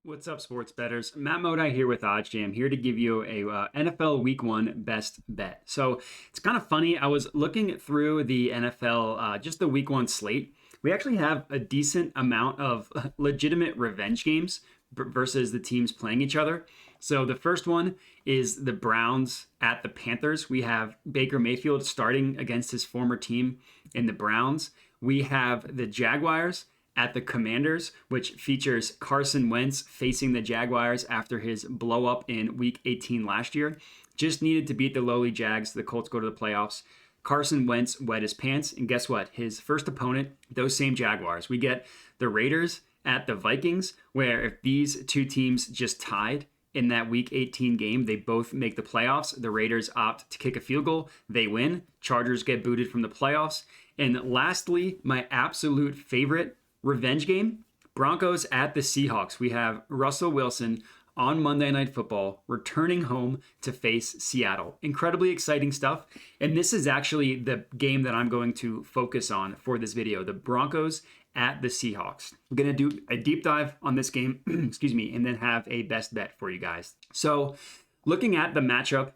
What's up, sports bettors? Matt Modi here with OddsJam, here to give you a NFL Week 1 best bet. So it's kind of funny. I was looking through the NFL, just the Week 1 slate. We actually have a decent amount of legitimate revenge games versus the teams playing each other. So the first one is the Browns at the Panthers. We have Baker Mayfield starting against his former team in the Browns. We have the Jaguars at the Commanders, which features Carson Wentz facing the Jaguars after his blow up in Week 18 last year. Just needed to beat the lowly Jags. The Colts go to the playoffs. Carson Wentz wet his pants, and guess what? His first opponent, those same Jaguars. We get the Raiders at the Vikings, where if these two teams just tied in that Week 18 game, they both make the playoffs. The Raiders opt to kick a field goal. They win. Chargers get booted from the playoffs. And lastly, my absolute favorite revenge game, Broncos at the Seahawks. We have Russell Wilson on Monday Night Football returning home to face Seattle. Incredibly exciting stuff. And this is actually the game that I'm going to focus on for this video, the Broncos at the Seahawks. I'm going to do a deep dive on this game, excuse me, and then have a best bet for you guys. So looking at the matchup,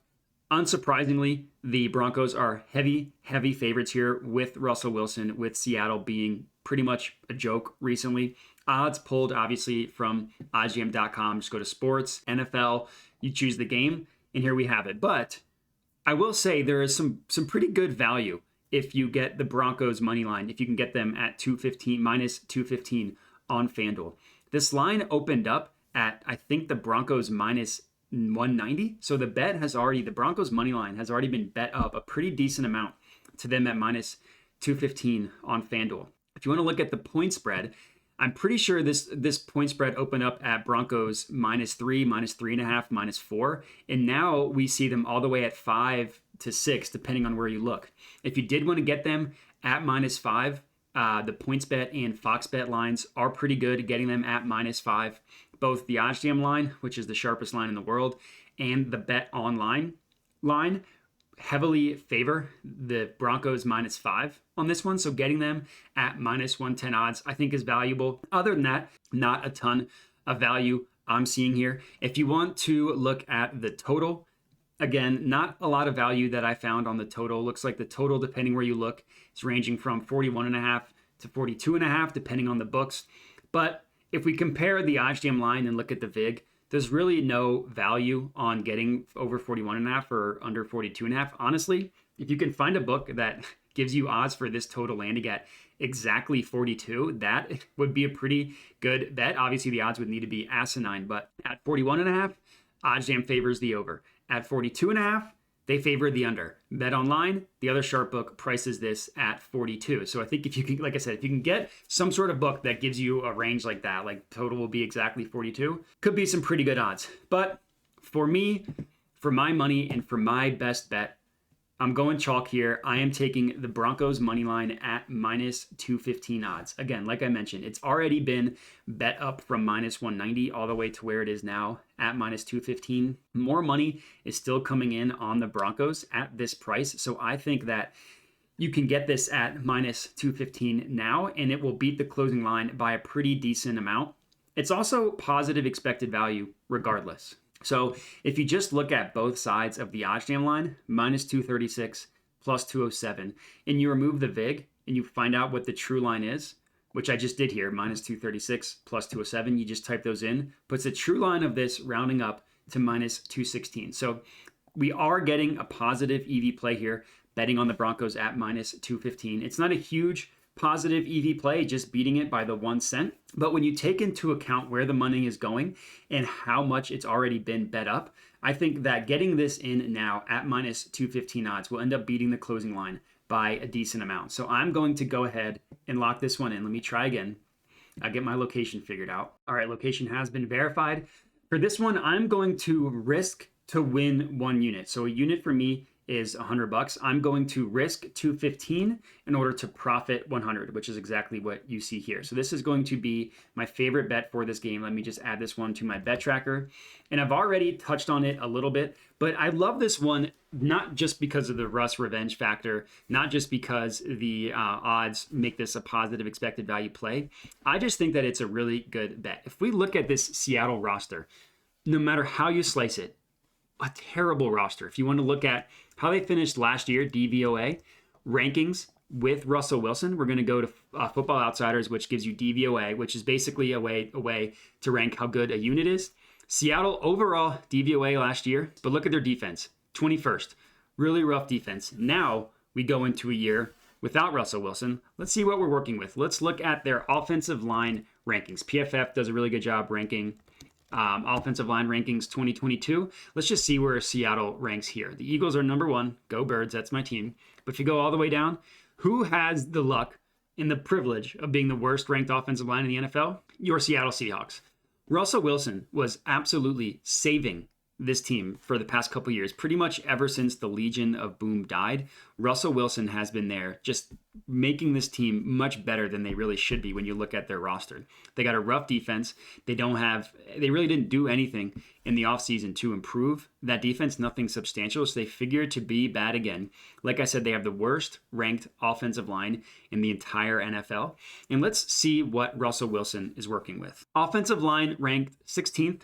unsurprisingly, the Broncos are heavy favorites here with Russell Wilson, with Seattle being pretty much a joke recently. Odds pulled obviously from OddsJam.com. Just go to sports, NFL, you choose the game, and here we have it. But I will say there is some pretty good value if you get the Broncos money line, if you can get them at 215, minus 215 on FanDuel. This line opened up at, I think, the Broncos minus 190. So the Broncos money line has already been bet up a pretty decent amount to them at minus 215 on FanDuel. If you want to look at the point spread, I'm pretty sure this point spread opened up at Broncos -3, -3.5, -4. And now we see them all the way at 5 to 6, depending on where you look. If you did want to get them at -5, the PointsBet and FoxBet lines are pretty good, getting them at -5. Both the OddsJam line, which is the sharpest line in the world, and the Bet Online line heavily favor the Broncos -5 on this one. So getting them at -110 odds, I think, is valuable. Other than that, not a ton of value I'm seeing here. If you want to look at the total, again, not a lot of value that I found on the total. Looks like the total, depending where you look, is ranging from 41.5 to 42.5, depending on the books. But if we compare the OddsJam line and look at the VIG, there's really no value on getting over 41.5 or under 42.5. Honestly, if you can find a book that gives you odds for this total landing at exactly 42, that would be a pretty good bet. Obviously, the odds would need to be asinine, but at 41.5, OddsJam favors the over. At 42.5, they favor the under. Bet Online, the other sharp book, prices this at 42. So I think if you can, like I said, if you can get some sort of book that gives you a range like that, like total will be exactly 42, could be some pretty good odds. But for me, for my money and for my best bet, I'm going chalk here. I am taking the Broncos money line at -215 odds. Again, like I mentioned, it's already been bet up from -190 all the way to where it is now at -215. More money is still coming in on the Broncos at this price. So I think that you can get this at -215 now, and it will beat the closing line by a pretty decent amount. It's also positive expected value regardless. So if you just look at both sides of the OddsJam line, -236 plus 207, and you remove the VIG and you find out what the true line is, which I just did here, -236 plus 207, you just type those in, puts the true line of this rounding up to -216. So we are getting a positive EV play here, betting on the Broncos at -215. It's not a huge positive EV play, just beating it by the 1 cent. But when you take into account where the money is going and how much it's already been bet up, I think that getting this in now at -215 odds will end up beating the closing line by a decent amount. So I'm going to go ahead and lock this one in. Let me try again. I'll get my location figured out. All right, location has been verified. For this one, I'm going to risk to win 1 unit. So a unit for me is $100. I'm going to risk 215 in order to profit 100, which is exactly what you see here. So this is going to be my favorite bet for this game. Let me just add this one to my bet tracker. And I've already touched on it a little bit, but I love this one, not just because of the Russ revenge factor, not just because the odds make this a positive expected value play. I just think that it's a really good bet. If we look at this Seattle roster, no matter how you slice it, a terrible roster. If you want to look at how they finished last year, DVOA rankings with Russell Wilson, we're going to go to Football Outsiders, which gives you DVOA, which is basically a way to rank how good a unit is. Seattle overall DVOA last year, but look at their defense, 21st. Really rough defense. Now we go into a year without Russell Wilson. Let's see what we're working with. Let's look at their offensive line rankings. PFF does a really good job ranking offensive line rankings 2022. Let's just see where Seattle ranks here. The Eagles are number 1. Go Birds, that's my team. But if you go all the way down, who has the luck and the privilege of being the worst ranked offensive line in the NFL? Your Seattle Seahawks. Russell Wilson was absolutely saving this team for the past couple years. Pretty much ever since the Legion of Boom died, Russell Wilson has been there just making this team much better than they really should be when you look at their roster. They got a rough defense. They really didn't do anything in the offseason to improve that defense, nothing substantial. So they figured to be bad again. Like I said, they have the worst ranked offensive line in the entire NFL. And let's see what Russell Wilson is working with. Offensive line ranked 16th.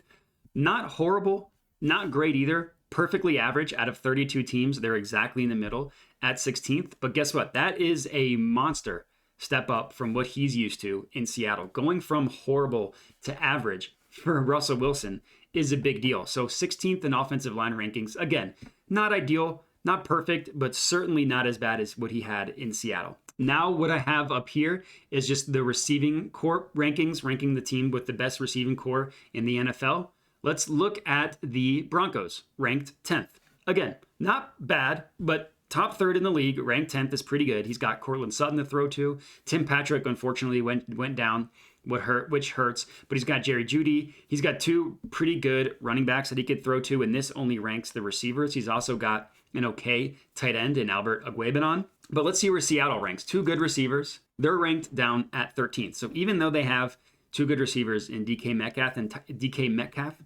Not horrible, not great either. Perfectly average out of 32 teams. They're exactly in the middle at 16th. But guess what? That is a monster step up from what he's used to in Seattle. Going from horrible to average for Russell Wilson is a big deal. So 16th in offensive line rankings. Again, not ideal, not perfect, but certainly not as bad as what he had in Seattle. Now what I have up here is just the receiving core rankings, ranking the team with the best receiving core in the NFL. Let's look at the Broncos, ranked 10th. Again, not bad, but top third in the league, ranked 10th is pretty good. He's got Cortland Sutton to throw to. Tim Patrick, unfortunately, went down, which hurts. But he's got Jerry Jeudy. He's got 2 pretty good running backs that he could throw to, and this only ranks the receivers. He's also got an okay tight end in Albert Aguibanon. But let's see where Seattle ranks. 2 good receivers. They're ranked down at 13th. So even though they have 2 good receivers in DK Metcalf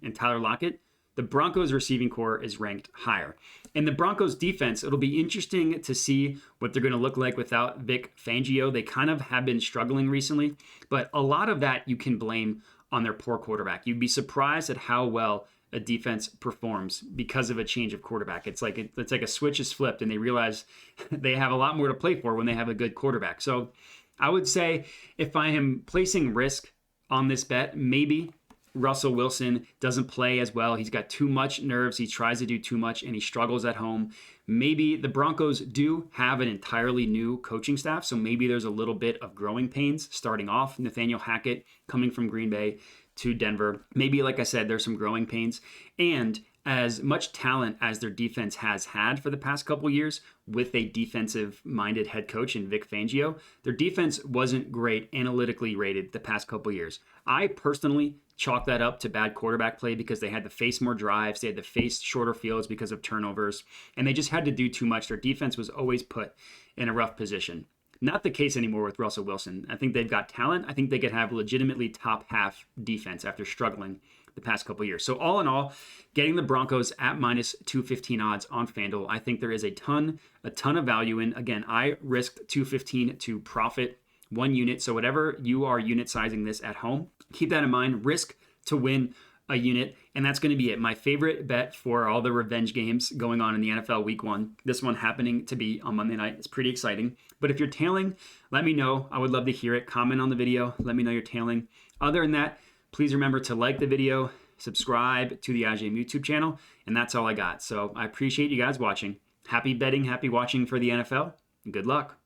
and Tyler Lockett, the Broncos receiving core is ranked higher. And the Broncos defense, it'll be interesting to see what they're going to look like without Vic Fangio. They kind of have been struggling recently, but a lot of that you can blame on their poor quarterback. You'd be surprised at how well a defense performs because of a change of quarterback. It's like a switch is flipped and they realize they have a lot more to play for when they have a good quarterback. So I would say if I am placing risk on this bet, maybe Russell Wilson doesn't play as well. He's got too much nerves. He tries to do too much and he struggles at home. Maybe the Broncos do have an entirely new coaching staff, so maybe there's a little bit of growing pains starting off. Nathaniel Hackett coming from Green Bay to Denver. Maybe, like I said, there's some growing pains. And as much talent as their defense has had for the past couple years with a defensive-minded head coach in Vic Fangio, their defense wasn't great analytically rated the past couple years. I personally chalk that up to bad quarterback play because they had to face more drives, they had to face shorter fields because of turnovers, and they just had to do too much. Their defense was always put in a rough position. Not the case anymore with Russell Wilson. I think they've got talent. I think they could have legitimately top half defense after struggling the past couple of years. So all in all, getting the Broncos at minus 215 odds on FanDuel, I think there is a ton of value in. Again, I risked 215 to profit 1 unit. So whatever you are unit sizing this at home, keep that in mind. Risk to win a unit, and that's going to be it. My favorite bet for all the revenge games going on in the NFL Week 1. This one happening to be on Monday night. It's pretty exciting. But if you're tailing, let me know. I would love to hear it. Comment on the video. Let me know you're tailing. Other than that, please remember to like the video, subscribe to the OddsJam YouTube channel, and that's all I got. So I appreciate you guys watching. Happy betting, happy watching for the NFL, and good luck.